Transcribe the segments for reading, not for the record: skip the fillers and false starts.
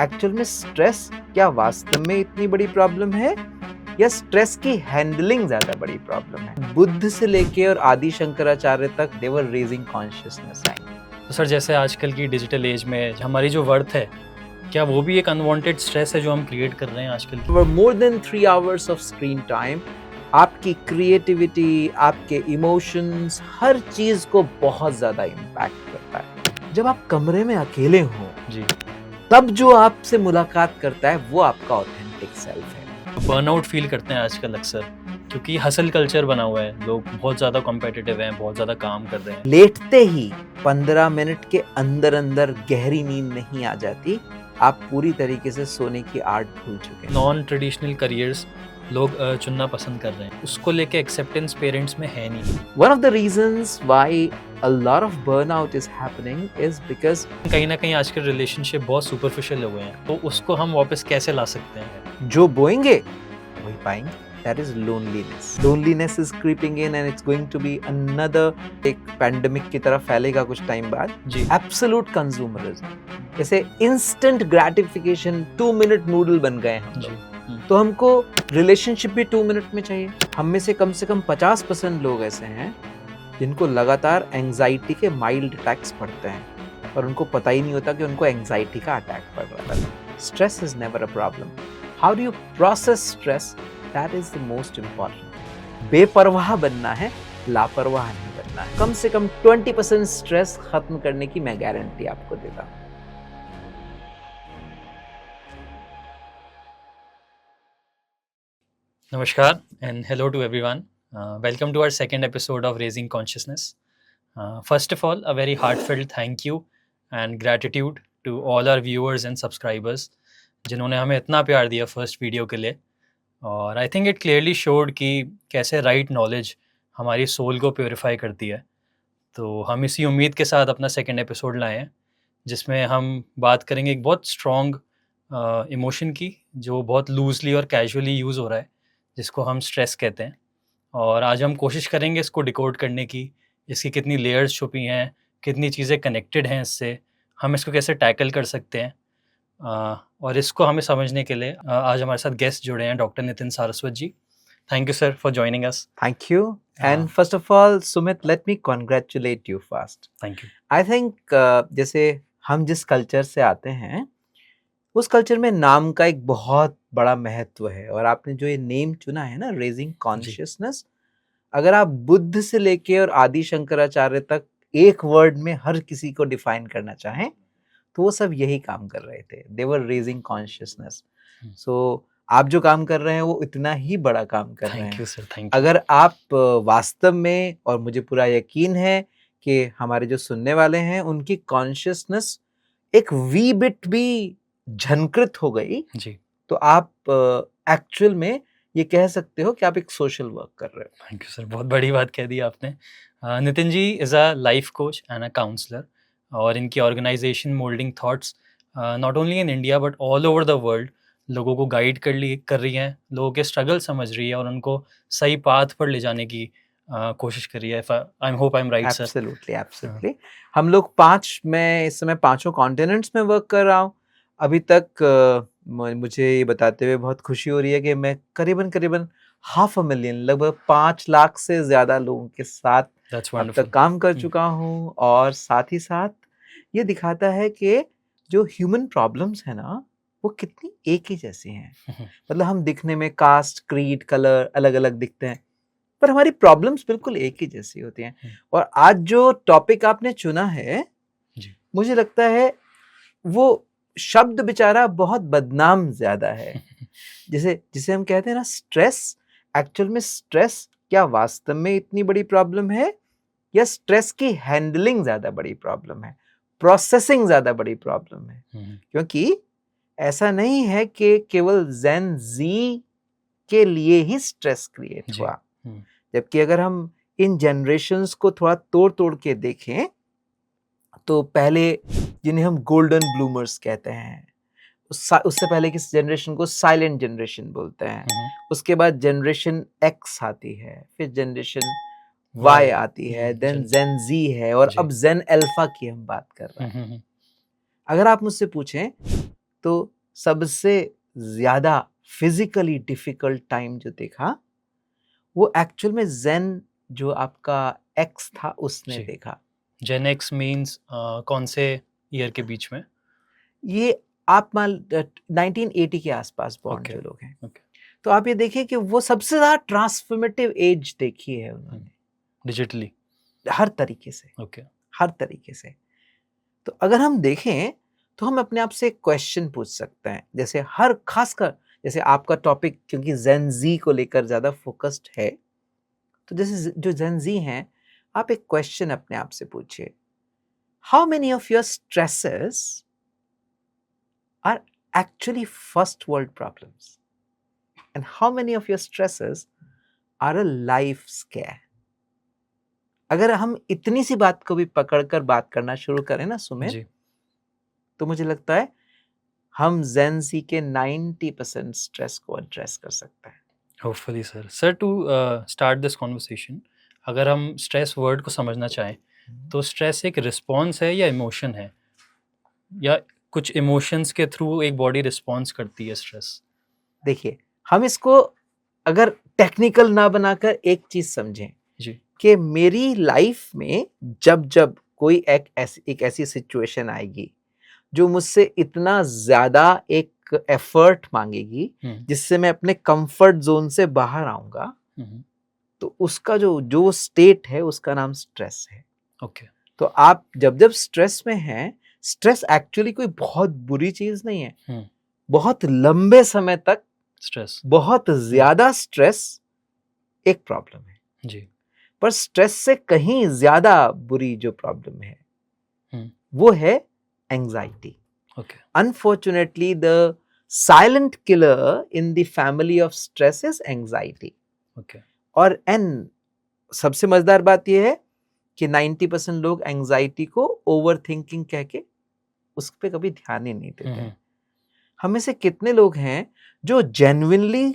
Actual में stress क्या वास्तव में इतनी बड़ी प्रॉब्लम है या स्ट्रेस की हैंडलिंग ज्यादा बड़ी प्रॉब्लम है? बुद्ध से लेके और आदि शंकराचार्य तक दे वर रेजिंग कॉन्शियसनेस। तो सर जैसे आजकल की डिजिटल एज में हमारी जो वर्थ है, क्या वो भी एक अनवांटेड स्ट्रेस है जो हम क्रिएट कर रहे हैं आजकल की? For more than 3 hours of screen time आपकी क्रिएटिविटी, आपके इमोशंस, हर चीज को बहुत ज्यादा इम्पैक्ट करता है। जब आप कमरे में अकेले हो जी, तब जो आपसे मुलाकात करता है वो आपका ऑथेंटिक सेल्फ है। बर्नआउट फील करते हैं आजकल अक्सर, क्योंकि हसल कल्चर बना हुआ है, लोग बहुत ज़्यादा कॉम्पिटिटिव हैं, बहुत ज़्यादा काम कर रहे हैं। लेटते ही 15 मिनट के अंदर अंदर गहरी नींद नहीं आ जाती, आप पूरी तरीके से सोने की आर्ट भूल चुके हैं। नॉन ट्रेडिशनल करियर्स लोग चुनना पसंद कर रहे हैं, उसको लेके एक्सेप्टेंस पेरेंट्स में है नहीं। One of the reasons why a lot of burnout is happening is because कहीं ना कहीं आजकल रिलेशनशिप बहुत सुपरफिशियल हो गए हैं, तो उसको हम वापस कैसे ला सकते हैं? जो बोएंगे वही पाएंगे। That is loneliness. Loneliness is creeping in and it's going to be another एक पैंडेमिक की तरफ फैलेगा कुछ टाइम बाद। जी, एब्सोल्यूट कंज्यूमरिज्म, जैसे इंस्टेंट ग्रेटिफिकेशन, 2 मिनट नूडल बन गए हम जी, लोग। तो हमको रिलेशनशिप भी 2 मिनट में चाहिए। हम में से कम 50% लोग ऐसे हैं जिनको लगातार एंजाइटी के माइल्ड अटैक्स पड़ते हैं और उनको पता ही नहीं होता कि उनको एंजाइटी का अटैक पड़ रहा है। Stress is never a problem. How do you process stress, that is the most important. बेपरवाह बनना है, लापरवाह नहीं बनना है। कम से कम 20% स्ट्रेस खत्म करने की मैं गारंटी आपको देता हूँ। Namaskar and hello to everyone. Welcome to our second episode of Raising Consciousness. First of all, a very heartfelt thank you and gratitude to all our viewers and subscribers जिन्होंने हमें इतना प्यार दिया फर्स्ट वीडियो के लिए। और I think it clearly showed कि कैसे राइट नॉलेज हमारी सोल को प्योरीफाई करती है। तो हम इसी उम्मीद के साथ अपना सेकेंड एपिसोड लाए हैं, जिसमें हम बात करेंगे एक बहुत स्ट्रॉन्ग इमोशन की, जो बहुत लूजली और कैजुअली यूज़ हो रहा है, जिसको हम स्ट्रेस कहते हैं। और आज हम कोशिश करेंगे इसको डिकोड करने की, इसकी कितनी लेयर्स छुपी हैं, कितनी चीज़ें कनेक्टेड हैं इससे, हम इसको कैसे टैकल कर सकते हैं। और इसको हमें समझने के लिए आज हमारे साथ गेस्ट जुड़े हैं, doctor Nitin Saraswat ji. Thank you sir for joining us. Thank you. And first of all, Sumit, let me congratulate you first. Thank you. I think जैसे हम जिस कल्चर से आते हैं उस कल्चर में नाम का एक बहुत बड़ा महत्व है। और आपने जो ये नेम चुना है ना, रेजिंग कॉन्शियसनेस, अगर आप बुद्ध से लेके और आदि शंकराचार्य तक एक वर्ड में हर किसी को डिफाइन करना चाहें तो वो सब यही काम कर रहे थे। दे वर रेजिंग कॉन्शियसनेस। सो आप जो काम कर रहे हैं वो इतना ही बड़ा काम कर रहे थैंक हैं। You sir, thank you. अगर आप वास्तव में, और मुझे पूरा यकीन है कि हमारे जो सुनने वाले हैं उनकी कॉन्शियसनेस एक वी बिट भी झनकृत हो गई, जी, तो आप एक्चुअल में ये कह सकते हो कि आप एक सोशल वर्क कर रहे हो। थैंक यू सर, बहुत बड़ी बात कह दी आपने। Nitin ji is a life coach and a counsellor, और इनकी organisation moulding thoughts not only in India but all over the world लोगों को गाइड कर रही हैं, लोगों के स्ट्रगल समझ रही है और उनको सही पाथ पर ले जाने की कोशिश कर रही है। I hope I am right sir. Absolutely, absolutely. हम लोग मैं इस समय 5 कॉन्टिनेंट्स में वर्क कर रहा हूँ। अभी तक मुझे ये बताते हुए बहुत खुशी हो रही है कि मैं करीबन 500,000, लगभग 5 लाख से ज्यादा लोगों के साथ दैट्स अब वंडरफुल। तक काम कर चुका हूँ। और साथ ही साथ ये दिखाता है कि जो ह्यूमन प्रॉब्लम्स है ना, वो कितनी एक ही जैसी हैं। मतलब हम दिखने में कास्ट, क्रीड, कलर अलग अलग दिखते हैं, पर हमारी प्रॉब्लम्स बिल्कुल एक ही जैसी होती हैं। और आज जो टॉपिक आपने चुना है, जी, मुझे लगता है वो शब्द बेचारा बहुत बदनाम ज्यादा है। जिसे हम कहते हैं ना स्ट्रेस, एक्चुअल में स्ट्रेस क्या वास्तव में इतनी बड़ी प्रॉब्लम है या स्ट्रेस की हैंडलिंग ज्यादा बड़ी प्रॉब्लम है, प्रोसेसिंग ज्यादा बड़ी प्रॉब्लम है। क्योंकि ऐसा नहीं है कि केवल जेन जी के लिए ही स्ट्रेस क्रिएट जी, हुआ, जबकि अगर हम इन जनरेशन्स को थोड़ा तोड़ के देखें तो पहले, जिन्हें हम गोल्डन ब्लूमर्स कहते हैं, उससे पहले की जनरेशन को साइलेंट जनरेशन बोलते हैं। उसके बाद जनरेशन एक्स आती है, फिर जनरेशन वाई आती है, देन जेन जी है, और अब जेन अल्फा की हम बात कर रहे हैं। अगर आप मुझसे पूछें तो सबसे ज्यादा फिजिकली डिफिकल्ट टाइम जो देखा वो एक्चुअल में जेन जो आपका एक्स था उसने जी। देखा। जेन एक्स मीन्स कौन से ईयर के बीच में? ये आप मान 1980 के आसपास बॉर्न ओके जो लोग हैं, ओके। तो आप ये देखिए कि वो सबसे ज्यादा ट्रांसफॉर्मेटिव एज देखी है उन्होंने डिजिटली। हर तरीके से, ओके। हर तरीके से। तो अगर हम देखें तो हम अपने आप से एक क्वेश्चन पूछ सकते हैं, जैसे हर खासकर जैसे आपका टॉपिक क्योंकि जेन जी को लेकर ज्यादा फोकस्ड है, तो जैसे जो जेन जी हैं, आप एक क्वेश्चन अपने आप से पूछिए, how many of your stresses are actually first world problems and how many of your stresses are a life scare. अगर हम इतनी सी बात को भी पकड़कर बात करना शुरू करें ना सुमित, जी। तो मुझे लगता है हम जेन ज़ी के 90% स्ट्रेस को एड्रेस कर सकते हैं। Hopefully sir. Sir, to start this conversation, अगर हम स्ट्रेस वर्ड को समझना चाहें तो स्ट्रेस एक रिस्पॉन्स है या इमोशन है, या कुछ इमोशंस के थ्रू एक बॉडी रिस्पॉन्स करती है स्ट्रेस? देखिए, हम इसको अगर टेक्निकल ना बनाकर एक चीज समझें जी। कि मेरी लाइफ में जब जब कोई एक ऐसी सिचुएशन आएगी जो मुझसे इतना ज्यादा एक एफर्ट मांगेगी जिससे मैं अपने कंफर्ट जोन से बाहर आऊंगा, तो उसका जो जो स्टेट है उसका नाम स्ट्रेस है। ओके। तो आप जब जब स्ट्रेस में हैं, स्ट्रेस एक्चुअली कोई बहुत बुरी चीज नहीं है। बहुत लंबे समय तक स्ट्रेस, बहुत ज्यादा स्ट्रेस एक प्रॉब्लम है, जी। पर स्ट्रेस से कहीं ज्यादा बुरी जो प्रॉब्लम है वो है anxiety. Okay. Unfortunately the silent killer in the family of stress is anxiety. Okay. और सबसे मजेदार बात यह है कि 90% लोग एंजाइटी को ओवर थिंकिंग कह के उस पर कभी ध्यान ही नहीं देते। हमें से कितने लोग हैं जो जेन्युइनली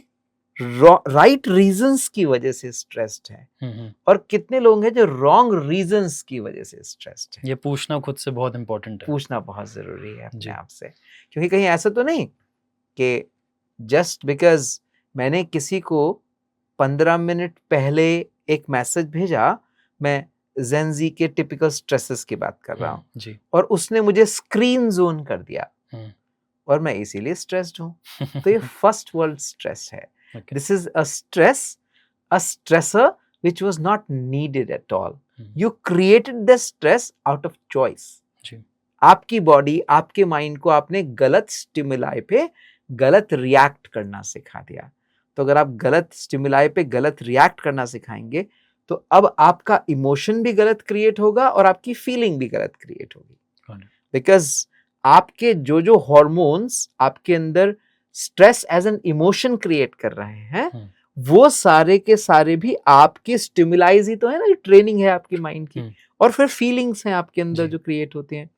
राइट रीजंस की वजह से स्ट्रेस्ड हैं, और कितने लोग हैं जो रॉन्ग रीजंस की वजह से स्ट्रेस्ड हैं। ये पूछना खुद से बहुत इंपॉर्टेंट है। पूछना बहुत जरूरी है अपने जी। आप से, क्योंकि कहीं ऐसा तो नहीं कि जस्ट बिकॉज मैंने किसी को 15 मिनट पहले एक मैसेज भेजा, मैं जेन जी के टिपिकल स्ट्रेसेस की बात कर रहा हूँ, जी। और उसने मुझे स्क्रीन जोन कर दिया और मैं इसीलिए स्ट्रेस्ड हूँ। तो ये फर्स्ट वर्ल्ड स्ट्रेस है। This is a stress, a stressor which was not needed at all. You created the stress out of choice. आपकी बॉडी, आपके माइंड को आपने गलत स्टिमुलाई पे गलत रिएक्ट करना सिखा दिया। तो अगर आप गलत स्टिमुलाई पे गलत रिएक्ट करना सिखाएंगे तो अब आपका इमोशन भी गलत क्रिएट होगा और आपकी फीलिंग भी गलत क्रिएट होगी। बिकॉज आपके जो जो हॉर्मोन्स आपके अंदर stress as an emotion create कर रहे हैं, वो सारे के सारे भी आपके स्टिमुलाइज ही तो है ना, ट्रेनिंग है आपकी माइंड की, और फिर फीलिंग्स हैं आपके अंदर जो क्रिएट होते हैं।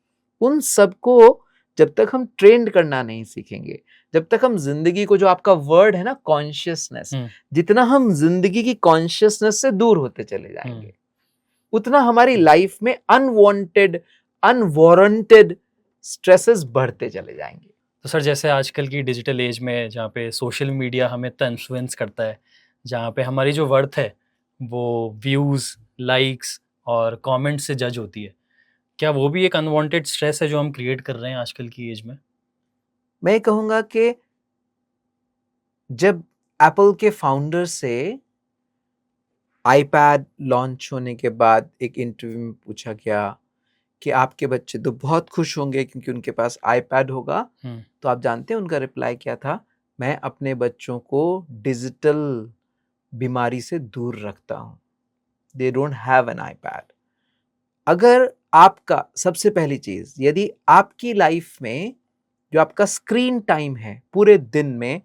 उन सबको जब तक हम ट्रेंड करना नहीं सीखेंगे, जब तक हम जिंदगी को, जो आपका वर्ड है ना कॉन्शियसनेस, जितना हम जिंदगी की कॉन्शियसनेस से दूर होते चले जाएंगे, उतना हमारी लाइफ में अनवांटेड, अनवारंटेड स्ट्रेसेस बढ़ते चले जाएंगे। तो सर, जैसे आजकल की डिजिटल एज में जहाँ पे सोशल मीडिया हमें इतना इन्फ्लुएंस करता है, जहाँ पे हमारी जो वर्थ है वो व्यूज़, लाइक्स और कमेंट्स से जज होती है, क्या वो भी एक अनवांटेड स्ट्रेस है जो हम क्रिएट कर रहे हैं आजकल की एज में? मैं कहूँगा कि जब एप्पल के फाउंडर से आईपैड लॉन्च होने के बाद एक इंटरव्यू में पूछा गया कि आपके बच्चे तो बहुत खुश होंगे क्योंकि उनके पास आईपैड होगा, तो आप जानते हैं उनका रिप्लाई क्या था? मैं अपने बच्चों को डिजिटल बीमारी से दूर रखता हूँ, they don't have an iPad. अगर आपका, सबसे पहली चीज, यदि आपकी लाइफ में जो आपका स्क्रीन टाइम है पूरे दिन में,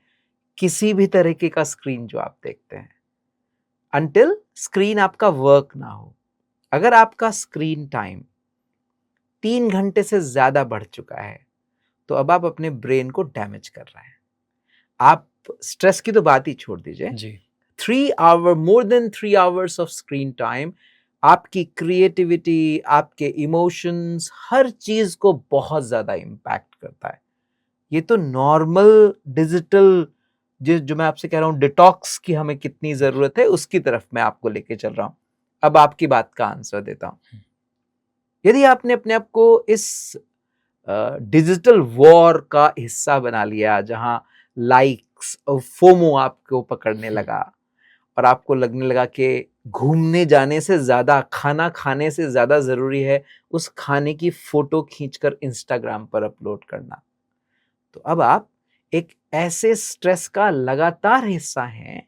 किसी भी तरीके का स्क्रीन जो आप देखते हैं, अंटिल स्क्रीन आपका वर्क ना हो, अगर आपका स्क्रीन टाइम 3 घंटे से ज्यादा बढ़ चुका है, तो अब आप अपने ब्रेन को डैमेज कर रहे हैं। आप स्ट्रेस की तो बात ही छोड़ दीजिए, 3 hour, more than 3 hours of screen time आपकी क्रिएटिविटी, आपके इमोशंस, हर चीज को बहुत ज्यादा इम्पैक्ट करता है। ये तो नॉर्मल डिजिटल जो मैं आपसे कह रहा हूँ डिटॉक्स की हमें कितनी जरूरत है उसकी तरफ मैं आपको लेके चल रहा हूँ। अब आपकी बात का आंसर देता हूँ। यदि आपने अपने आप को इस डिजिटल वॉर का हिस्सा बना लिया जहां लाइक्स और फोमो आपको पकड़ने लगा और आपको लगने लगा कि घूमने जाने से ज्यादा खाना खाने से ज्यादा जरूरी है उस खाने की फोटो खींचकर इंस्टाग्राम पर अपलोड करना, तो अब आप एक ऐसे स्ट्रेस का लगातार हिस्सा हैं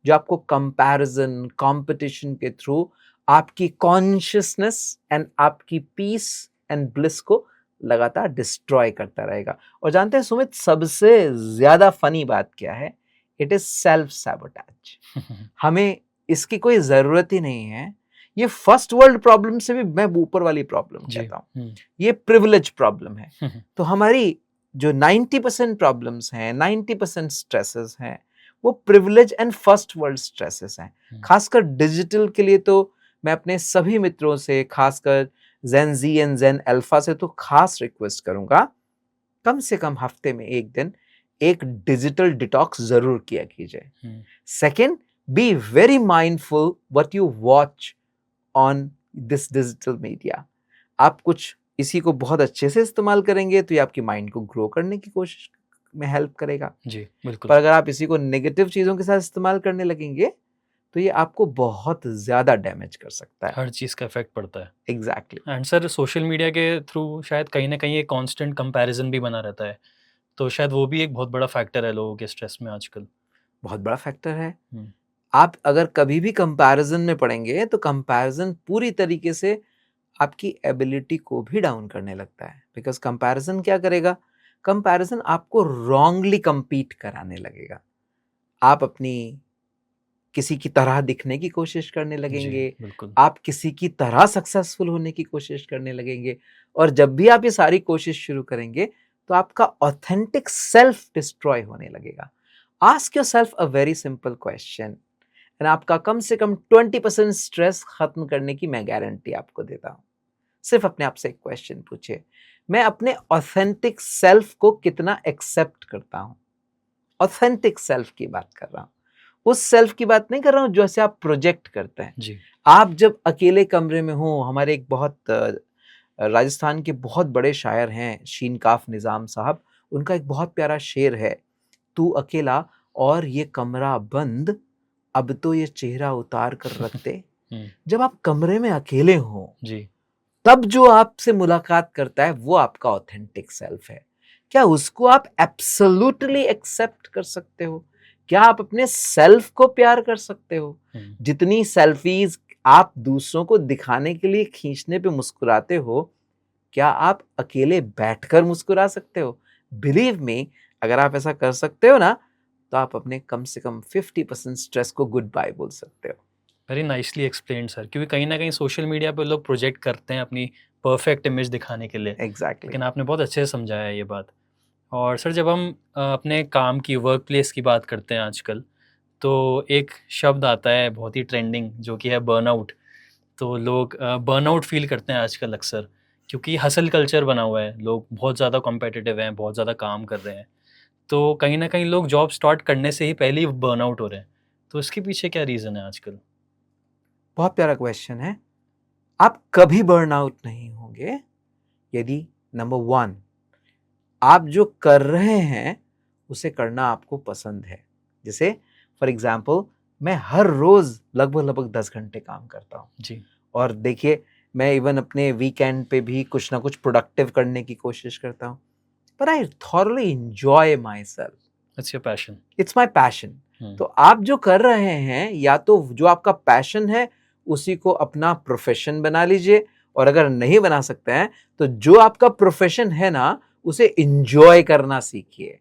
जो आपको कंपैरिजन कंपटीशन के थ्रू आपकी कॉन्शियसनेस एंड आपकी पीस एंड ब्लिस को लगातार डिस्ट्रॉय करता रहेगा। और जानते हैं सुमित, सबसे ज्यादा फनी बात क्या है? It is self sabotage. हमें इसकी कोई जरूरत ही नहीं है। ये फर्स्ट वर्ल्ड प्रॉब्लम से भी मैं ऊपर वाली प्रॉब्लम कहता हूं। ये प्रिविलेज प्रॉब्लम है। तो हमारी जो 90% प्रॉब्लम्स हैं, 90% स्ट्रेसेस हैं, वो privilege and first world stresses हैं। खासकर डिजिटल के लिए तो मैं अपने सभी मित्रों से, खासकर जेन जी एंड जेन अल्फा से तो खास रिक्वेस्ट करूंगा, कम से कम हफ्ते में एक दिन एक डिजिटल डिटॉक्स जरूर किया कीजिए। Second, be very mindful what you watch on this digital media. आप कुछ इसी को बहुत अच्छे से इस्तेमाल करेंगे तो ये आपकी माइंड को ग्रो करने की कोशिश में हेल्प करेगा। जी बिल्कुल। पर अगर आप इसी को नेगेटिव चीजों के साथ इस्तेमाल करने लगेंगे तो ये आपको बहुत ज्यादा डैमेज कर सकता है। हर चीज़ का इफेक्ट पड़ता है। Exactly. And sir, social media के थ्रू शायद कहीं ना कहीं एक कांस्टेंट कंपैरिजन भी बना रहता है, तो शायद वो भी एक बहुत बड़ा फैक्टर है लोगों के स्ट्रेस में आजकल। बहुत बड़ा फैक्टर है। आप अगर कभी भी कंपैरिजन में पड़ेंगे तो कंपैरिजन पूरी तरीके से आपकी एबिलिटी को भी डाउन करने लगता है। बिकॉज कंपैरिजन क्या करेगा? कंपैरिजन आपको रॉन्गली compete कराने लगेगा। आप अपनी किसी की तरह दिखने की कोशिश करने लगेंगे, बिल्कुल। आप किसी की तरह सक्सेसफुल होने की कोशिश करने लगेंगे, और जब भी आप ये सारी कोशिश शुरू करेंगे तो आपका ऑथेंटिक सेल्फ डिस्ट्रॉय होने लगेगा। Ask yourself a very simple question and आपका कम से कम 20% स्ट्रेस खत्म करने की मैं गारंटी आपको देता हूं। सिर्फ अपने आप से एक क्वेश्चन पूछिए, मैं अपने ऑथेंटिक सेल्फ को कितना एक्सेप्ट करता हूं? ऑथेंटिक सेल्फ की बात कर रहा हूं, उस सेल्फ की बात नहीं कर रहा हूं जैसे आप प्रोजेक्ट करते हैं। जी। आप जब अकेले कमरे में हो, हमारे एक बहुत राजस्थान के बहुत बड़े शायर हैं शीनकाफ निजाम साहब, उनका एक बहुत प्यारा शेर है, तू अकेला और ये कमरा बंद, अब तो ये चेहरा उतार कर रख दे। जब आप कमरे में अकेले हो जी। तब जो आपसे मुलाकात करता है वो आपका ऑथेंटिक सेल्फ है। क्या उसको आप एब्सोल्युटली एक्सेप्ट कर सकते हो? क्या आप अपने सेल्फ को प्यार कर सकते हो? जितनी सेल्फीज आप दूसरों को दिखाने के लिए खींचने पे मुस्कुराते हो, क्या आप अकेले बैठकर मुस्कुरा सकते हो? बिलीव मी, अगर आप ऐसा कर सकते हो ना तो आप अपने कम से कम 50% स्ट्रेस को गुड बाय बोल सकते हो। वेरी नाइसली एक्सप्लेन्ड सर, क्योंकि कहीं ना कहीं सोशल मीडिया पे लोग प्रोजेक्ट करते हैं अपनी परफेक्ट इमेज दिखाने के लिए। एग्जैक्टली। लेकिन आपने बहुत अच्छे से समझाया है ये बात। और सर, जब हम अपने काम की वर्क प्लेस की बात करते हैं आजकल, तो एक शब्द आता है बहुत ही ट्रेंडिंग, जो कि है बर्नआउट। तो लोग बर्नआउट फील करते हैं आजकल अक्सर, क्योंकि हसल कल्चर बना हुआ है, लोग बहुत ज़्यादा कॉम्पिटिटिव हैं, बहुत ज़्यादा काम कर रहे हैं। तो कहीं ना कहीं लोग जॉब स्टार्ट करने से ही पहले ही बर्नआउट हो रहे हैं। तो इसके पीछे क्या रीज़न है आजकल? बहुत प्यारा क्वेश्चन है। आप कभी बर्नआउट नहीं होंगे यदि नंबर 1, आप जो कर रहे हैं उसे करना आपको पसंद है। जैसे फॉर एग्जाम्पल, मैं हर रोज लगभग 10 घंटे काम करता हूँ जी। और देखिए, मैं इवन अपने वीकेंड पे भी कुछ ना कुछ प्रोडक्टिव करने की कोशिश करता हूँ, पर I thoroughly enjoy my self. It's your passion. It's my passion. तो आप जो कर रहे हैं, या तो जो आपका पैशन है उसी को अपना प्रोफेशन बना लीजिए, और अगर नहीं बना सकते हैं तो जो आपका प्रोफेशन है ना उसे एंजॉय करना सीखिए।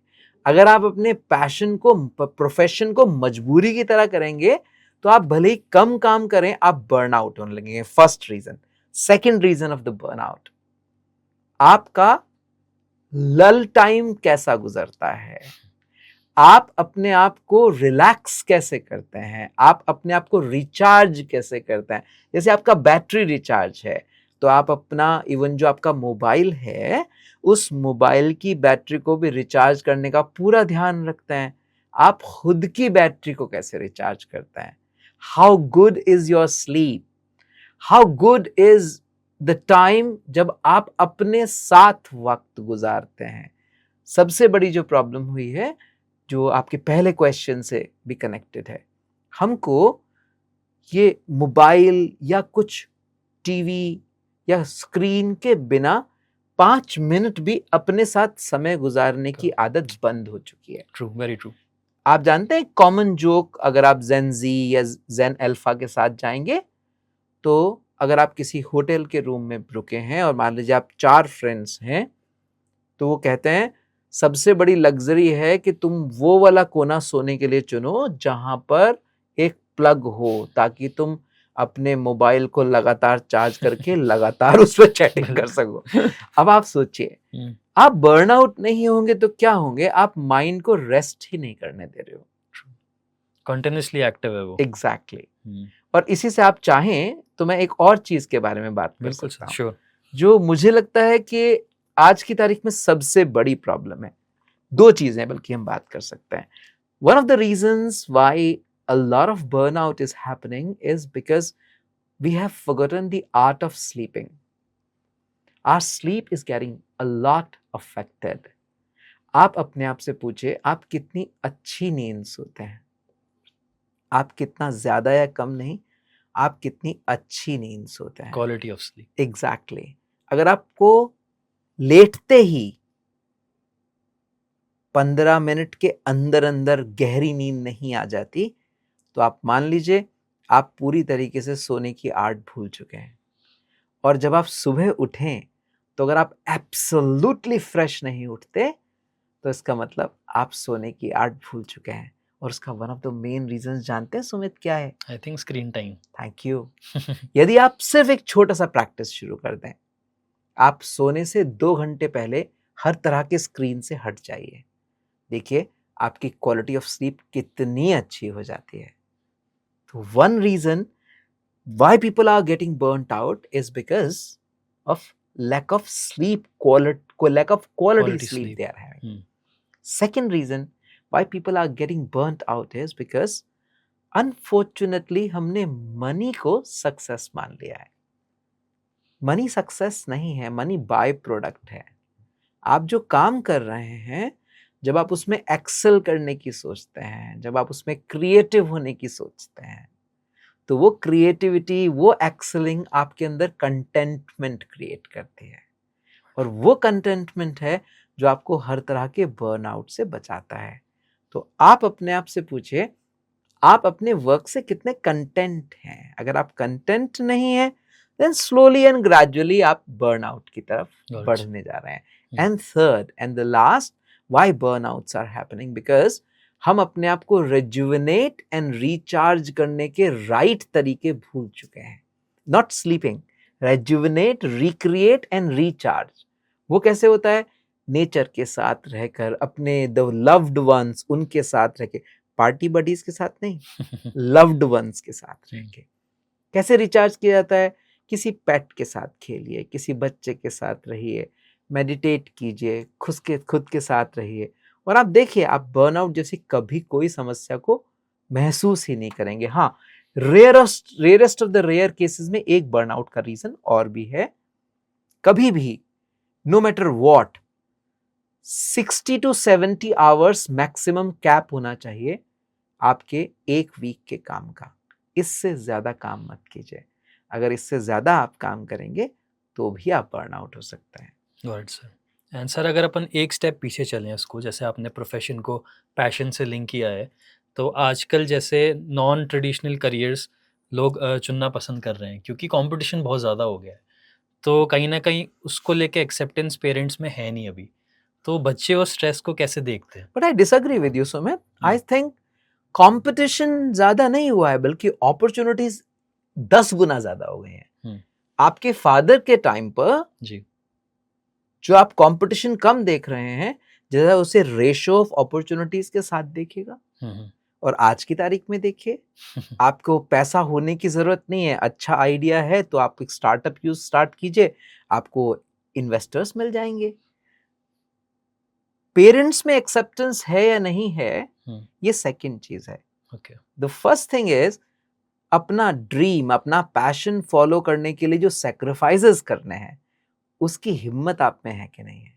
अगर आप अपने पैशन को, प्रोफेशन को मजबूरी की तरह करेंगे तो आप भले ही कम काम करें, आप बर्नआउट होने लगेंगे। First reason. Second reason of the burnout, आपका लल टाइम कैसा गुजरता है? आप अपने आप को रिलैक्स कैसे करते हैं? आप अपने आप को रिचार्ज कैसे करते हैं? जैसे आपका बैटरी रिचार्ज है, तो आप अपना इवन जो आपका मोबाइल है उस मोबाइल की बैटरी को भी रिचार्ज करने का पूरा ध्यान रखते हैं। आप खुद की बैटरी को कैसे रिचार्ज करते हैं? How good is your sleep? How good is the time जब आप अपने साथ वक्त गुजारते हैं? सबसे बड़ी जो प्रॉब्लम हुई है, जो आपके पहले क्वेश्चन से भी कनेक्टेड है, हमको ये मोबाइल या कुछ टीवी या स्क्रीन के बिना 5 मिनट भी अपने साथ समय गुजारने की आदत बंद हो चुकी है। True, very true. आप जानते हैं कॉमन जोक, अगर आप जेन जी या जेन अल्फा के साथ जाएंगे तो अगर आप किसी होटल के रूम में रुके हैं और मान लीजिए आप 4 फ्रेंड्स हैं, तो वो कहते हैं सबसे बड़ी लग्जरी है कि तुम वो वाला कोना सोने के लिए चुनो जहां पर एक प्लग हो, ताकि तुम अपने मोबाइल को लगातार चार्ज करके लगातार उस पर चैटिंग कर सको। अब आप सोचिए, आप बर्नआउट नहीं होंगे तो क्या होंगे? आप माइंड को रेस्ट ही नहीं करने दे रहे हो। कंटिन्यूअसली एक्टिव है वो। एग्जैक्टली। और इसी से आप चाहें तो मैं एक और चीज के बारे में बात कर सकता हूं, श्योर। जो मुझे लगता है कि आज की तारीख में सबसे बड़ी प्रॉब्लम है। 2 चीजें बल्कि हम बात कर सकते हैं। One of the reasons why a lot of burnout is happening is because we have forgotten the art of sleeping. Our sleep is getting a lot affected. आप अपने आप से पूछिए, आप कितनी अच्छी नींद सोते हैं? आप कितना ज्यादा या कम नहीं, आप कितनी अच्छी नींद सोते हैं? Quality of sleep. एग्जैक्टली। अगर आपको लेटते ही 15 मिनट के अंदर अंदर गहरी नींद नहीं आ जाती, तो आप मान लीजिए आप पूरी तरीके से सोने की आर्ट भूल चुके हैं। और जब आप सुबह उठें तो अगर आप एब्सोल्युटली फ्रेश नहीं उठते, तो इसका मतलब आप सोने की आर्ट भूल चुके हैं। और उसका one of the main reasons जानते हैं सुमित क्या है? I think screen time. Thank you. यदि आप सिर्फ एक छोटा सा प्रैक्टिस शुरू कर दें, आप सोने से 2 घंटे पहले हर तरह के स्क्रीन से हट जाइए, देखिए आपकी क्वालिटी ऑफ स्लीप कितनी अच्छी हो जाती है। So one reason why people are getting burnt out is because of lack of sleep lack of quality sleep they are having. Second reason why people are getting burnt out is because unfortunately हमने money को success मान लिया है। Money success नहीं है, money by product है। आप जो काम कर रहे हैं, जब आप उसमें एक्सेल करने की सोचते हैं, जब आप उसमें क्रिएटिव होने की सोचते हैं, तो वो क्रिएटिविटी, वो एक्सेलिंग आपके अंदर कंटेंटमेंट क्रिएट करती है। और वो कंटेंटमेंट है जो आपको हर तरह के बर्नआउट से बचाता है। तो आप अपने आप से पूछिए, आप अपने वर्क से कितने कंटेंट हैं? अगर आप कंटेंट नहीं है, देन स्लोली एंड ग्रेजुअली आप बर्नआउट की तरफ बढ़ने जा रहे हैं। And third and the last, why burnouts are happening? Because हम अपने आप को रेजुविनेट एंड रिचार्ज करने के राइट तरीके भूल चुके हैं। Not sleeping, rejuvenate, recreate and recharge. वो कैसे होता है? नेचर के साथ रहकर, अपने द लव्ड वंस उनके साथ रहकर, पार्टी बडीज के साथ नहीं, लव्ड वंस के साथ रहकर। कैसे रिचार्ज किया जाता है? किसी पेट के साथ खेलिए, किसी बच्चे के साथ रहिए, मेडिटेट कीजिए, खुद के साथ रहिए, और आप देखिए आप बर्नआउट जैसी कभी कोई समस्या को महसूस ही नहीं करेंगे। हाँ, rarest of the rare cases में एक बर्नआउट का रीजन और भी है। कभी भी, no matter what, 60 to 70 hours maximum cap होना चाहिए आपके एक वीक के काम का। इससे ज्यादा काम मत कीजिए। अगर इससे ज्यादा आप काम करेंगे तो भी आप बर्नआउट हो सकते हैं। Got sir. एंड सर, अगर अपन एक स्टेप पीछे चलें इसको, जैसे आपने प्रोफेशन को पैशन से लिंक किया है, तो आजकल जैसे नॉन ट्रेडिशनल करियर्स लोग चुनना पसंद कर रहे हैं क्योंकि कंपटीशन बहुत ज़्यादा हो गया है। तो कहीं ना कहीं उसको लेके एक्सेप्टेंस पेरेंट्स में है नहीं अभी। तो बच्चे और स्ट्रेस को कैसे देखते हैं? But I disagree with you Sumit. I think competition ज्यादा नहीं हुआ है, बल्कि अपॉर्चुनिटीज 10 गुना ज्यादा हो गई हैं। आपके फादर के टाइम पर जी, जो आप कंपटीशन कम देख रहे हैं, जैसा उसे रेशो ऑफ अपॉर्चुनिटीज के साथ देखिएगा। और आज की तारीख में देखिए, आपको पैसा होने की जरूरत नहीं है, अच्छा आइडिया है तो आप एक स्टार्टअप स्टार्ट कीजिए, आपको इन्वेस्टर्स मिल जाएंगे। पेरेंट्स में एक्सेप्टेंस है या नहीं है, ये सेकंड चीज है। Okay, the first thing is, अपना ड्रीम, अपना पैशन फॉलो करने के लिए जो सैक्रिफाइसेस करने हैं, उसकी हिम्मत आप में है कि नहीं है।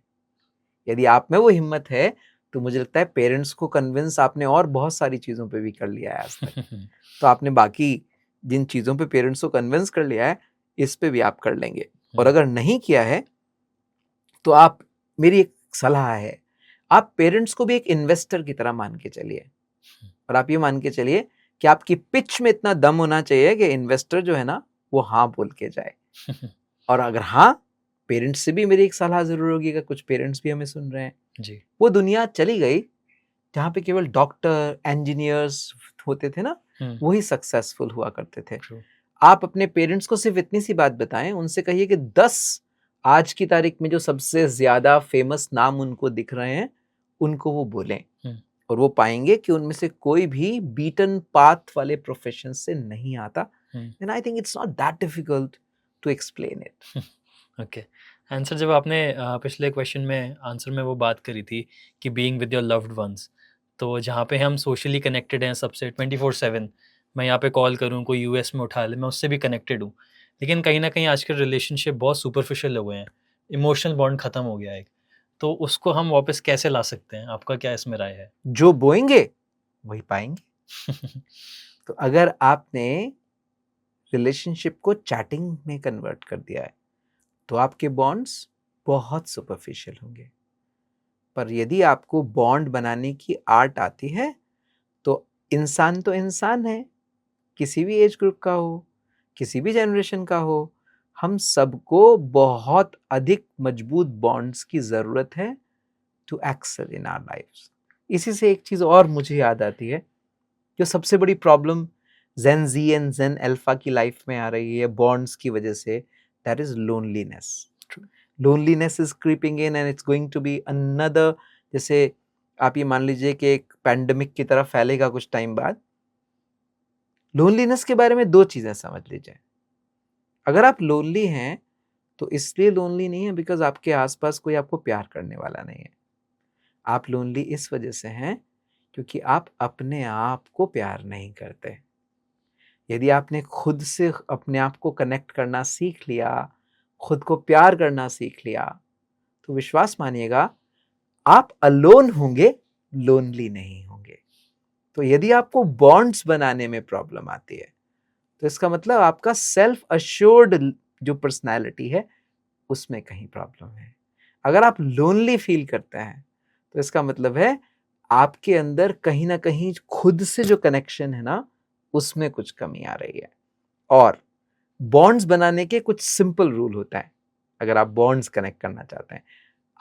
यदि आप में वो हिम्मत है तो मुझे लगता है पेरेंट्स को कन्विंस आपने और बहुत सारी चीजों पे भी कर लिया है आज तक। तो आपने बाकी जिन चीजों पे पेरेंट्स को कन्विंस कर लिया है, इस पे भी आप कर लेंगे। और अगर नहीं किया है तो आप, मेरी एक सलाह है, आप पेरेंट्स को भी एक इन्वेस्टर की तरह मान के चलिए। और आप ये मान के चलिए कि आपकी पिच में इतना दम होना चाहिए कि इन्वेस्टर जो है ना, वो हाँ बोल के जाए। और अगर हाँ, पेरेंट्स से भी मेरी एक सलाह जरूर होगी, कि कुछ पेरेंट्स भी हमें सुन रहे हैं जी, वो दुनिया चली गई जहाँ पे केवल डॉक्टर इंजीनियर्स होते थे ना, वही सक्सेसफुल हुआ करते थे। ट्रू, आप अपने पेरेंट्स को सिर्फ इतनी सी बात बताएं, उनसे कहिए कि 10 आज की तारीख में जो सबसे ज्यादा फेमस नाम उनको दिख रहे हैं, उनको वो बोलें। और वो पाएंगे कि उनमें से कोई भी बीटन पाथ वाले प्रोफेशन से नहीं आता। And I think it's not that difficult to explain it. Okay. Answer, जब आपने पिछले क्वेश्चन में आंसर में वो बात करी थी कि being with your loved ones, तो जहाँ पे हम सोशली कनेक्टेड हैं सबसे 24/7, मैं यहाँ पे कॉल करूँ, कोई यूएस में उठा ले, मैं उससे भी कनेक्टेड हूँ। लेकिन कहीं ना कहीं आजकल रिलेशनशिप बहुत सुपरफिशियल हो गए हैं, इमोशनल बॉन्ड ख़त्म हो गया है। तो उसको हम वापस कैसे ला सकते हैं? आपका क्या इसमें राय है? जो बोएंगे वही पाएंगे। तो अगर आपने रिलेशनशिप को चैटिंग में कन्वर्ट कर दिया है, तो आपके बॉन्ड्स बहुत सुपरफिशियल होंगे। पर यदि आपको बॉन्ड बनाने की आर्ट आती है, तो इंसान है, किसी भी एज ग्रुप का हो, किसी भी जनरेशन का हो, हम सबको बहुत अधिक मजबूत बॉन्ड्स की जरूरत है to excel in our lifes. इसी से एक चीज और मुझे याद आती है, जो सबसे बड़ी problem gen Z and gen alpha की लाइफ में आ रही है बॉन्ड्स की वजह से, that is loneliness. Loneliness is creeping in and it's going to be another, जैसे आप ये मान लीजिए कि एक पैंडेमिक की तरह फैलेगा कुछ टाइम बाद। लोनलीनेस के बारे में 2 चीजें समझ लीजिए। अगर आप लोनली हैं तो इसलिए लोनली नहीं है बिकॉज आपके आसपास कोई आपको प्यार करने वाला नहीं है। आप लोनली इस वजह से हैं क्योंकि आप अपने आप को प्यार नहीं करते। यदि आपने खुद से अपने आप को कनेक्ट करना सीख लिया, खुद को प्यार करना सीख लिया, तो विश्वास मानिएगा आप अलोन होंगे, लोनली नहीं होंगे। तो यदि आपको बॉन्ड्स बनाने में प्रॉब्लम आती है, तो इसका मतलब आपका सेल्फ अश्योर्ड जो पर्सनैलिटी है उसमें कहीं प्रॉब्लम है। अगर आप लोनली फील करते हैं तो इसका मतलब है आपके अंदर कहीं ना कहीं खुद से जो कनेक्शन है ना, उसमें कुछ कमी आ रही है। और बॉन्ड्स बनाने के कुछ सिंपल रूल होता है। अगर आप बॉन्ड्स कनेक्ट करना चाहते हैं,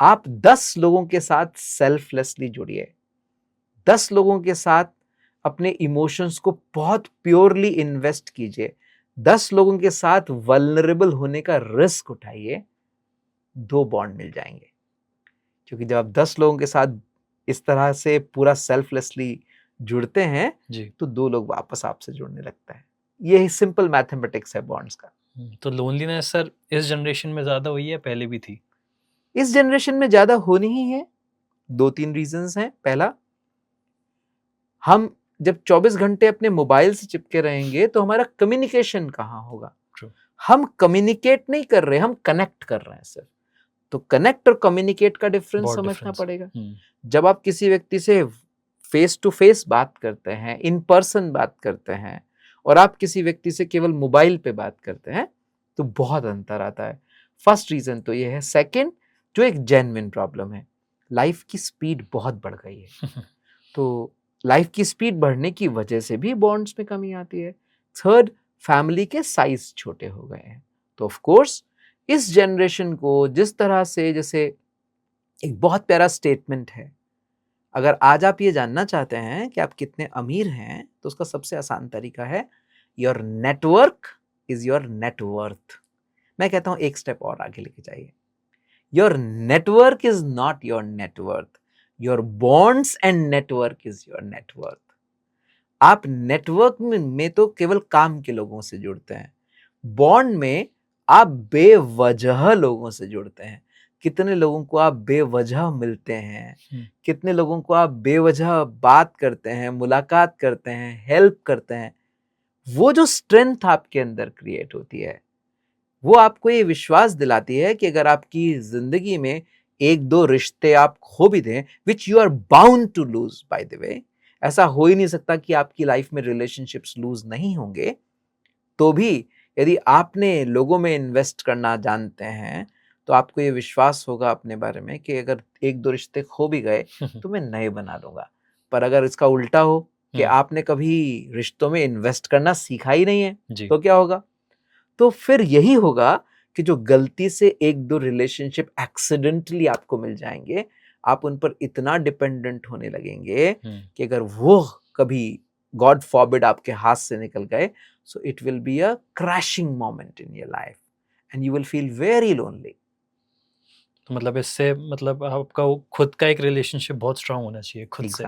आप 10 लोगों के साथ सेल्फलेसली जुड़िए, 10 लोगों के साथ अपने इमोशंस को बहुत प्योरली इन्वेस्ट कीजिए, 10 लोगों के साथ वल्नरेबल होने का रिस्क उठाइए, 2 बॉन्ड मिल जाएंगे। क्योंकि जब आप 10 लोगों के साथ इस तरह से पूरा सेल्फलेसली जुड़ते हैं जी, तो 2 लोग वापस आपसे जुड़ने लगता है। यही सिंपल मैथमेटिक्स है बॉन्ड्स का। तो लोनलीनेस सर इस जनरेशन में ज़्यादा हुई है, पहले भी थी? इस जनरेशन में ज्यादा होनी ही है। 2-3 रीजंस हैं। पहला, हम जब 24 घंटे अपने मोबाइल से चिपके रहेंगे तो हमारा कम्युनिकेशन कहाँ होगा। True. हम कम्युनिकेट नहीं कर रहे, हम कनेक्ट कर रहे हैं सिर्फ। तो कनेक्ट और कम्युनिकेट का डिफरेंस बहुत समझना difference. पड़ेगा। जब आप किसी व्यक्ति से फेस टू फेस बात करते हैं, इन पर्सन बात करते हैं, और आप किसी व्यक्ति से केवल मोबाइल पे बात करते हैं, तो बहुत अंतर आता है। फर्स्ट रीजन तो ये है। सेकंड, जो एक जेन्युइन प्रॉब्लम है, लाइफ की स्पीड बहुत बढ़ गई है। तो लाइफ की स्पीड बढ़ने की वजह से भी बॉन्ड्स में कमी आती है। थर्ड, फैमिली के साइज छोटे हो गए हैं। तो ऑफ कोर्स इस जनरेशन को जिस तरह से, जैसे एक बहुत प्यारा स्टेटमेंट है, अगर आज आप ये जानना चाहते हैं कि आप कितने अमीर हैं, तो उसका सबसे आसान तरीका है, your network is your net worth. मैं कहता हूं एक स्टेप और आगे लेके जाइए। Your network is not your net worth, your bonds and network is your net worth. आप नेटवर्क में तो केवल काम के लोगों से जुड़ते हैं, बॉन्ड में आप बेवजह लोगों से जुड़ते हैं। कितने लोगों को आप बेवजह मिलते हैं, कितने लोगों को आप बेवजह बात करते हैं, मुलाकात करते हैं, हेल्प करते हैं। वो जो स्ट्रेंथ आपके अंदर क्रिएट होती है, वो आपको ये विश्वास दिलाती है कि अगर आपकी जिंदगी में एक दो रिश्ते आप खो भी दें, which you are bound to lose, by the way, ऐसा हो ही नहीं सकता कि आपकी लाइफ में रिलेशनशिप्स लूज नहीं होंगे, तो भी यदि आपने लोगों में इन्वेस्ट करना जानते हैं तो आपको ये विश्वास होगा अपने बारे में कि अगर एक दो रिश्ते खो भी गए तो मैं नए बना लूंगा। पर अगर इसका उल्टा हो कि आपने कभी रिश्तों में इन्वेस्ट करना सीखा ही नहीं है तो क्या होगा? तो फिर यही होगा कि जो गलती से एक दो रिलेशनशिप एक्सीडेंटली आपको मिल जाएंगे, आप उन पर इतना डिपेंडेंट होने लगेंगे कि अगर वो कभी गॉड फॉरबिड आपके हाथ से निकल गए, so it will be a crashing moment in your life and you will feel very lonely. तो मतलब इससे मतलब आपका वो खुद का एक रिलेशनशिप बहुत स्ट्रांग होना चाहिए खुद से।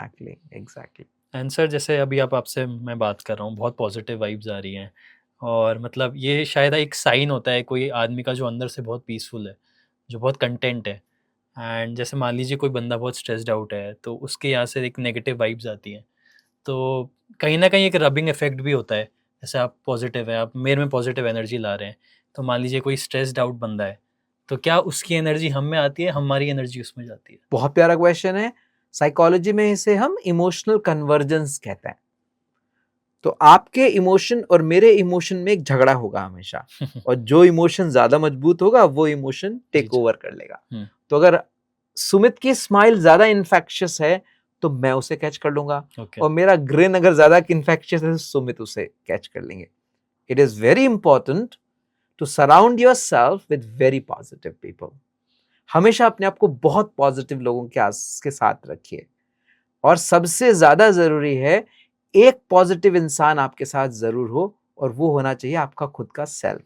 Exactly. एंड सर जैसे अभी आपसे मैं बात कर रहा हूँ, बहुत पॉजिटिव वाइब्स आ रही हैं और मतलब ये शायद एक साइन होता है कोई आदमी का जो अंदर से बहुत पीसफुल है, जो बहुत कंटेंट है। एंड जैसे मान लीजिए कोई बंदा बहुत स्ट्रेस्ड आउट है तो उसके यहाँ से एक नेगेटिव वाइब्स आती हैं, तो कहीं ना कहीं एक रबिंग इफेक्ट भी होता है। जैसे आप पॉजिटिव है, आप मेरे में पॉजिटिव एनर्जी ला रहे हैं, तो मान लीजिए कोई स्ट्रेस्ड आउट बंदा है, तो क्या उसकी एनर्जी हम में आती है, हमारी एनर्जी उसमें जाती है? बहुत प्यारा क्वेश्चन है। साइकोलॉजी में इसे हम इमोशनल कन्वर्जेंस कहते हैं। तो आपके इमोशन और मेरे इमोशन में एक झगड़ा होगा हमेशा और जो इमोशन ज्यादा मजबूत होगा वो इमोशन टेक ओवर कर लेगा। तो अगर सुमित की स्माइल ज्यादा इन्फेक्शियस है तो मैं उसे कैच कर लूंगा, और मेरा ग्रिन अगर ज्यादा इन्फेक्शियस है तो सुमित उसे कैच कर लेंगे। It is very important to surround yourself with very positive people. हमेशा अपने आप को बहुत पॉजिटिव लोगों के साथ रखिए, और सबसे ज्यादा जरूरी है एक पॉजिटिव इंसान आपके साथ जरूर हो, और वो होना चाहिए आपका खुद का सेल्फ।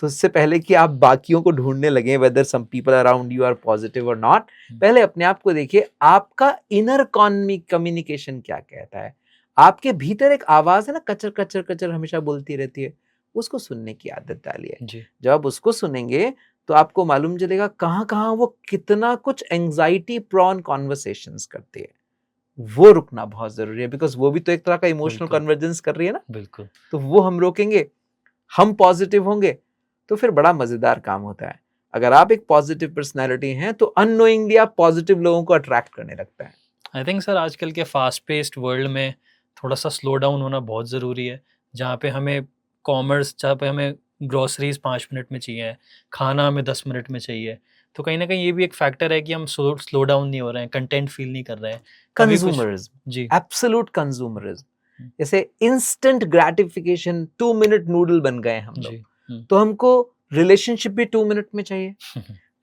तो इससे पहले कि आप बाकियों को ढूंढने लगे whether some people around you are positive और नॉट, पहले अपने आप को देखिए आपका इनर कम्युनिकेशन क्या कहता है। आपके भीतर एक आवाज है ना, कचर कचर कचर हमेशा बोलती रहती है, उसको सुनने की आदत डालिए। जब आप उसको सुनेंगे तो आपको मालूम चलेगा कहाँ कहाँ वो कितना कुछ एंजाइटी प्रॉन कॉन्वर्सेशंस करती है। वो रुकना बहुत जरूरी है, बिकॉज वो भी तो एक तरह का इमोशनल कन्वर्जेंस कर रही है ना। बिल्कुल। तो वो हम रोकेंगे, हम पॉजिटिव होंगे, तो फिर बड़ा मजेदार काम होता है। अगर आप एक पॉजिटिव पर्सनैलिटी हैं तो अननोइंगली आप पॉजिटिव लोगों को अट्रैक्ट करने लगता है। आई थिंक सर आजकल के फास्ट पेस्ड वर्ल्ड में थोड़ा सा स्लो डाउन होना बहुत ज़रूरी है, जहाँ पे हमें कॉमर्स, जहाँ पे हमें ग्रोसरीज 5 मिनट में चाहिए, खाना हमें 10 मिनट में चाहिए, तो कहीं ना कहीं ये भी एक फैक्टर है कि हम स्लो डाउन नहीं हो रहे हैं, कंटेंट फील नहीं कर रहे हैं। कंज्यूमरिज्म, जी, एब्सोल्यूट कंज्यूमरिज्म। जैसे इंस्टेंट ग्रेटिफिकेशन, 2 मिनट नूडल बन गए हम लोग, तो हमको रिलेशनशिप भी 2 मिनट में चाहिए।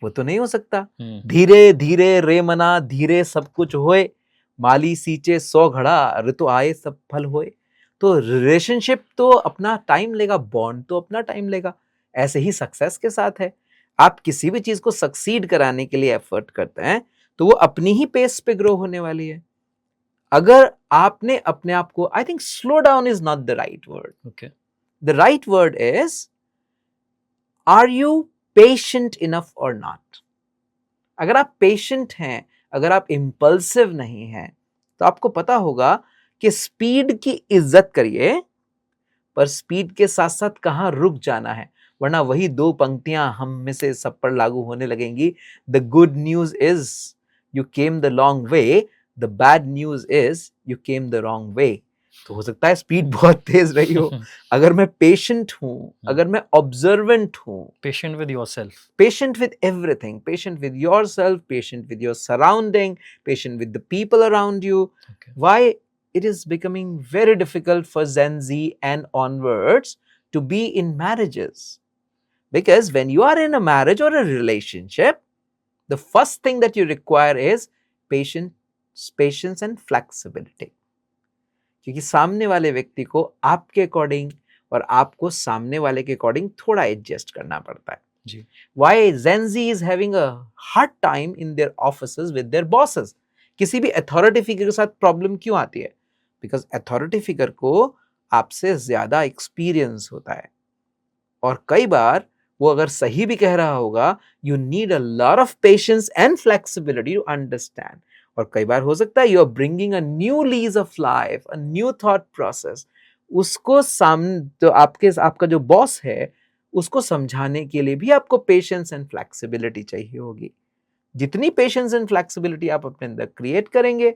वो तो नहीं हो सकता। धीरे धीरे रे मना धीरे सब कुछ होए, माली सींचे 100 घड़ा ऋतु आए सब फल होए। तो रिलेशनशिप तो अपना टाइम लेगा, बॉन्ड तो अपना टाइम लेगा। ऐसे ही सक्सेस के साथ है। आप किसी भी चीज को सक्सीड कराने के लिए एफर्ट करते हैं तो वो अपनी ही पेस पे ग्रो होने वाली है। अगर आपने अपने आप को, I think slow down is not the right word. Okay, the right word is, are you patient enough और नॉट। अगर आप पेशेंट हैं, अगर आप इम्पल्सिव नहीं हैं, तो आपको पता होगा कि स्पीड की इज्जत करिए, पर स्पीड के साथ साथ कहां रुक जाना है, वरना वही 2 पंक्तियां हम में से सब पर लागू होने लगेंगी। The good news is you came the long way, the bad news is you came the wrong way. तो हो सकता है स्पीड बहुत तेज रही हो। अगर मैं पेशेंट हूं, अगर मैं ऑब्जर्वेंट हूं, patient with yourself, patient with everything, patient with yourself, patient with your surrounding, patient with the people around you, why it is becoming very difficult for Gen Z and onwards to be in marriages? Because when you are in a marriage or a relationship, the first thing that you require is patience and flexibility. क्योंकि सामने वाले व्यक्ति को आपके according और आपको सामने वाले के अकॉर्डिंग थोड़ा एडजस्ट करना पड़ता है जी। Why Gen Z is having a hard time in their offices with their bosses? किसी भी अथॉरिटी फिगर के साथ प्रॉब्लम क्यों आती है? बिकॉज अथॉरिटी फिगर को आपसे ज्यादा एक्सपीरियंस होता है, और कई बार वो अगर सही भी कह रहा होगा, you need a lot of patience and flexibility to understand. और कई बार हो सकता है you are bringing a new lease of life, a new thought process, उसको सामने जो आपका जो बॉस है उसको समझाने के लिए भी आपको पेशेंस एंड फ्लेक्सिबिलिटी चाहिए होगी। जितनी पेशेंस एंड फ्लेक्सिबिलिटी आप अपने अंदर क्रिएट करेंगे,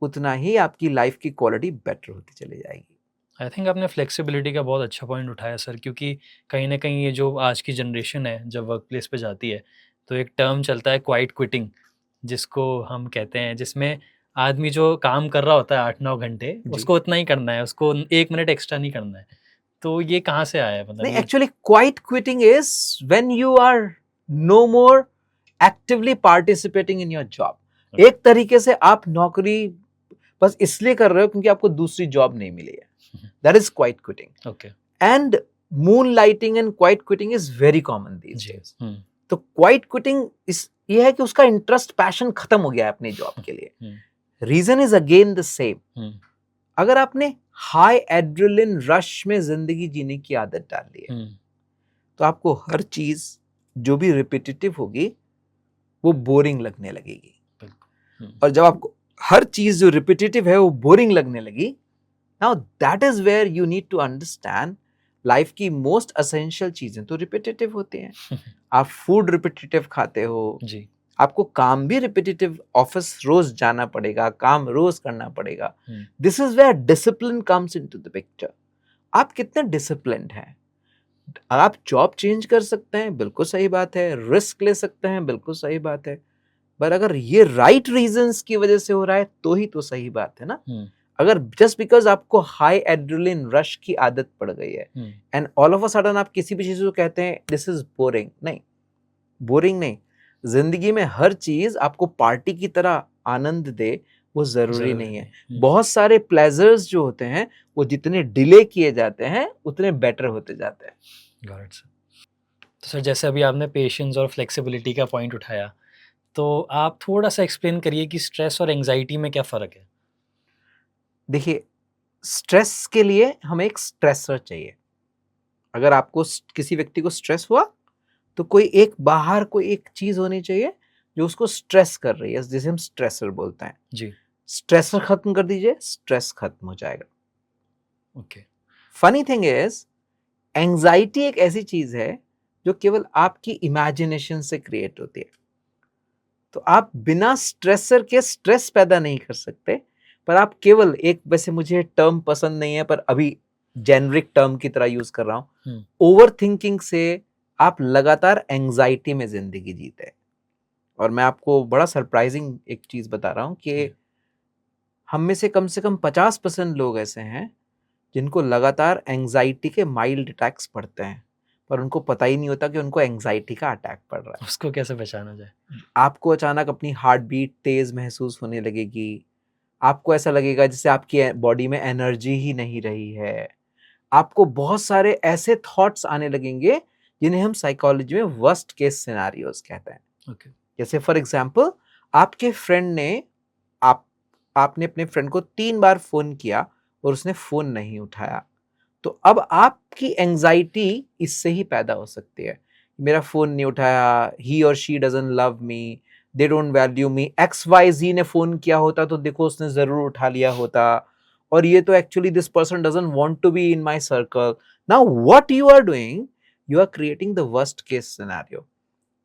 उतना ही आपकी लाइफ की क्वालिटी बेटर होती चली जाएगी। आई थिंक आपने फ्लेक्सिबिलिटी का बहुत अच्छा पॉइंट उठाया सर, क्योंकि कहीं ना कहीं ये जो आज की जनरेशन है जब वर्क प्लेस पे जाती है तो एक टर्म चलता है क्वाइट क्विटिंग, जिसको हम कहते हैं, जिसमें आदमी जो काम कर रहा होता है 8-9 घंटे जी। उसको उतना ही करना है, उसको 1 मिनट एक्स्ट्रा नहीं करना है। तो ये कहाँ से आया है, मतलब नहीं, ये? Actually quiet quitting is when you are no more actively participating in your job. Okay. एक तरीके से आप नौकरी बस इसलिए कर रहे हो क्योंकि आपको दूसरी जॉब नहीं मिली है, that is quiet quitting. Okay and moonlighting and quiet quitting is very common these जी। डेज। तो क्वाइट क्विटिंग ये है कि उसका इंटरेस्ट, पैशन खत्म हो गया है अपनी जॉब के लिए। Reason is again the same. अगर आपने हाई एड्रेनलिन रश में जिंदगी जीने की आदत डाल ली है, तो आपको हर चीज जो भी रिपीटेटिव होगी वो बोरिंग लगने लगेगी। और जब आपको हर चीज जो रिपीटेटिव है वो बोरिंग लगने लगी, now that is where you need to understand life की मोस्ट असेंशियल चीजें तो रिपीटेटिव होती हैं। आप फूड रिपीटेटिव खाते हो जी, आपको काम भी रिपीटेटिव, ऑफिस रोज जाना पड़ेगा, काम रोज करना पड़ेगा। This is where discipline comes into the picture. आप कितने डिसिप्लिन्ड हैं। आप जॉब चेंज कर सकते हैं, बिल्कुल सही बात है, रिस्क ले सकते हैं, बिल्कुल सही बात है, पर अगर ये राइट रीजंस की वजह से हो रहा है तो ही तो सही बात है ना। अगर जस्ट बिकॉज आपको हाई एड्रेनलिन रश की आदत पड़ गई है and all of a sudden आप किसी भी चीज को कहते हैं दिस इज बोरिंग, नहीं, बोरिंग नहीं। जिंदगी में हर चीज आपको पार्टी की तरह आनंद दे वो जरूरी नहीं है। बहुत सारे प्लेजर्स जो होते हैं वो जितने डिले किए जाते हैं उतने बेटर होते जाते हैं। Got it sir. तो सर जैसे अभी आपने पेशेंस और फ्लेक्सिबिलिटी का पॉइंट उठाया, तो आप थोड़ा सा एक्सप्लेन करिए कि स्ट्रेस और एंजाइटी में क्या फ़र्क है? देखिए, स्ट्रेस के लिए हमें एक स्ट्रेसर चाहिए। अगर आपको किसी व्यक्ति को स्ट्रेस हुआ तो कोई एक चीज होनी चाहिए जो उसको स्ट्रेस कर रही है, जिसे हम स्ट्रेसर बोलते हैं जी। स्ट्रेसर खत्म कर दीजिए, स्ट्रेस खत्म हो जाएगा। Okay. Funny thing is, anxiety एक ऐसी चीज है जो केवल आपकी इमेजिनेशन से क्रिएट होती है। तो आप बिना स्ट्रेसर के स्ट्रेस पैदा नहीं कर सकते, पर आप केवल एक, वैसे मुझे टर्म पसंद नहीं है पर अभी जेनरिक टर्म की तरह यूज कर रहा हूं, ओवर थिंकिंग से आप लगातार एंजाइटी में जिंदगी जीते हैं। और मैं आपको बड़ा सरप्राइजिंग एक चीज बता रहा हूं कि हम में से कम 50% लोग ऐसे हैं जिनको लगातार एंजाइटी के माइल्ड अटैक्स पड़ते हैं, पर उनको पता ही नहीं होता कि उनको एंजाइटी का अटैक पड़ रहा है। उसको कैसे पहचाना जाए? आपको अचानक अपनी हार्ट बीट तेज महसूस होने लगेगी, आपको ऐसा लगेगा जैसे आपकी बॉडी में एनर्जी ही नहीं रही है, आपको बहुत सारे ऐसे थॉट्स आने लगेंगे जिन्हें हम साइकोलॉजी में वर्स्ट केस सिनेरियोस कहते हैं। ओके। जैसे फॉर एग्जांपल, आपके फ्रेंड ने आपने अपने फ्रेंड को 3 बार फोन किया और उसने फोन नहीं उठाया, तो अब आपकी एंजाइटी इससे ही पैदा हो सकती है। मेरा फोन नहीं उठाया, ही और she doesn't love me, they don't value me, XYZ ने फोन किया होता तो देखो उसने जरूर उठा लिया होता, और ये तो actually this person doesn't want to be in my circle. Now what you are doing, you are creating the worst case scenario.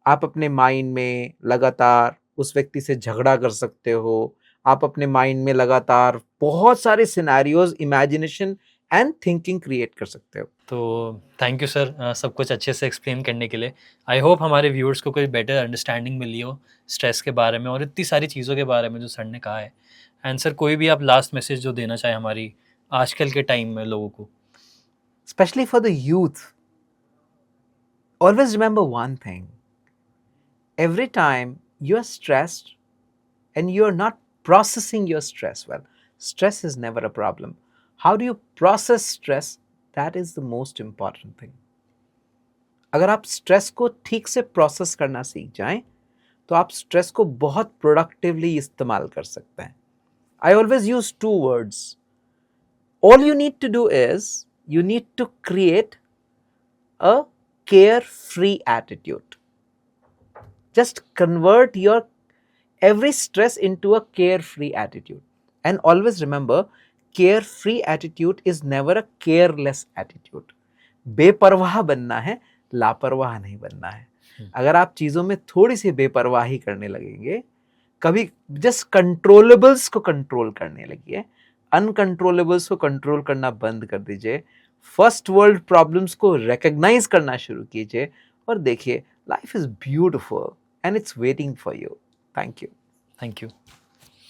आप अपने माइंड में लगातार उस व्यक्ति से झगड़ा कर सकते हो, आप अपने माइंड में लगातार बहुत सारे scenarios, imagination and thinking create कर सकते हो। तो थैंक यू सर सब कुछ अच्छे से एक्सप्लेन करने के लिए। आई होप हमारे व्यूअर्स को कोई बेटर अंडरस्टैंडिंग मिली हो स्ट्रेस के बारे में और इतनी सारी चीज़ों के बारे में जो सर ने कहा है। एंड सर कोई भी आप लास्ट मैसेज जो देना चाहे हमारी आजकल के टाइम में लोगों को? Especially for the youth, always remember one thing. Every time you are stressed and you are not processing your stress well, stress is never a problem. How do you process stress? That is the most important thing. अगर आप stress को ठीक से process करना सीख जाएं तो आप स्ट्रेस को बहुत प्रोडक्टिवली इस्तेमाल कर सकते हैं। I always use 2 words, All you need to do is you need to create a carefree attitude. Just convert your every stress into a carefree attitude. And always remember, carefree attitude is never a careless attitude. बेपरवाह बनना है, लापरवाह नहीं बनना है. अगर आप चीजों में थोड़ी सी बेपरवाही करने लगेंगे, कभी जस्ट कंट्रोलेबल्स को कंट्रोल करने लगिए, अनकंट्रोलेबल्स को कंट्रोल करना बंद कर दीजिए, फर्स्ट वर्ल्ड प्रॉब्लम्स को रिकॉग्नाइज करना शुरू कीजिए और देखिए, life is beautiful and it's waiting for you. Thank you. Thank you.